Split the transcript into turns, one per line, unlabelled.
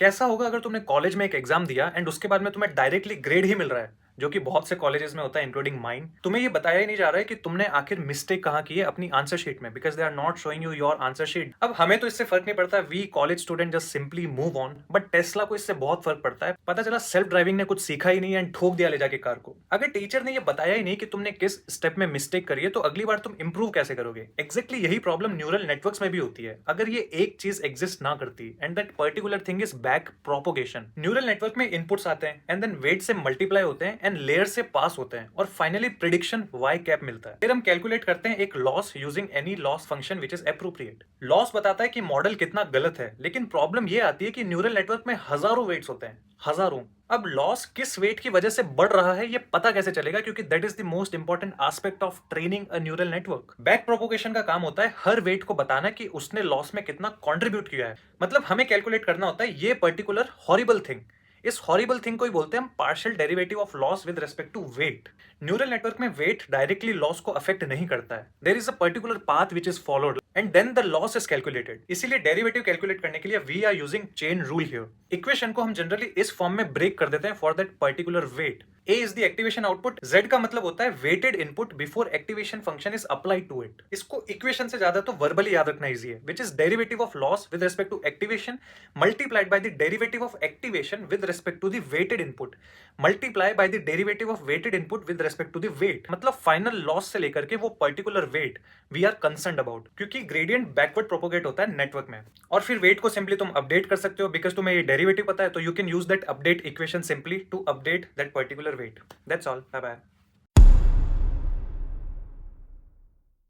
कैसा होगा अगर तुमने कॉलेज में एक एग्जाम दिया एंड उसके बाद में तुम्हें डायरेक्टली ग्रेड ही मिल रहा है, जो कि बहुत से कॉलेजेस में होता है इंक्लूडिंग माइन। तुम्हें ये बताया ही नहीं जा रहा है कि तुमने आखिर मिस्टेक कहाँ की है अपनी आंसर शीट में, because they are not showing you your answer sheet. अब हमें तो इससे फर्क नहीं पड़ता, we college student just simply move on, but Tesla को इससे बहुत फर्क पड़ता है। पता चला सेल्फ ड्राइविंग ने कुछ सीखा ही नहीं एंड ठोक दिया ले जाके कार को। अगर टीचर ने ये बताया ही नहीं कि तुमने किस स्टेप में मिस्टेक करी है, तो अगली बार तुम इंप्रूव कैसे करोगे? एग्जैक्टली यही प्रॉब्लम न्यूरल नेटवर्क्स में भी होती है। अगर ये एक चीज एग्जिस्ट ना करती and that particular thing is back propagation. Neural network में इनपुट्स आते हैं एंड देन वेट से मल्टीप्लाई होते हैं एंड लेयर से पास होते हैं और फाइनली प्रिडिक्शन वाई कैप मिलता है। फिर हम कैलकुलेट करते हैं एक loss using any loss function which is appropriate. Loss बताता है कि मॉडल कितना गलत है, लेकिन प्रॉब्लम ये आती है कि न्यूरल नेटवर्क में हजारों वेट्स होते हैं, हजारों। अब लॉस किस वेट की वजह से बढ़ रहा है ये पता कैसे चलेगा? क्योंकि that is the most important aspect of training a neural network. Back propagation का काम होता है हर वेट को बताना कि उसने लॉस में कितना कंट्रीब्यूट किया है। मतलब हमें कैलकुलेट करना होता है ये पर्टिकुलर हॉरिबल थिंग। इस हॉरिबल थिंग को ही बोलते हैं हम partial derivative of loss with respect to weight. Neural network में वेट डायरेक्टली लॉस को अफेक्ट नहीं करता है। There is a particular path which is followed and then the loss is calculated. इसीलिए डेरिवेटिव कैलकुलेट करने के लिए we are using chain rule here. Equation को हम जनरली इस फॉर्म में ब्रेक कर देते हैं for that particular weight. A is the activation output, Z का मतलब होता है weighted input before activation function is applied to it। इसको इक्वेशन से ज्यादा तो वर्बली याद रखना इजी है, which is derivative of loss with respect to activation multiplied by the derivative of activation with respect to the weighted input multiply by the derivative of weighted input with respect to the weight। मतलब final loss से लेकर के वो particular weight we are concerned about, क्योंकि gradient backward propagate होता है network में। और फिर वेट को सिंपली तुम अपडेट कर सकते हो, बिकॉज तुम्हें ये डेरिवेटिव पता है, तो you can use that update equation simply to update that particular weight। That's all. Bye bye.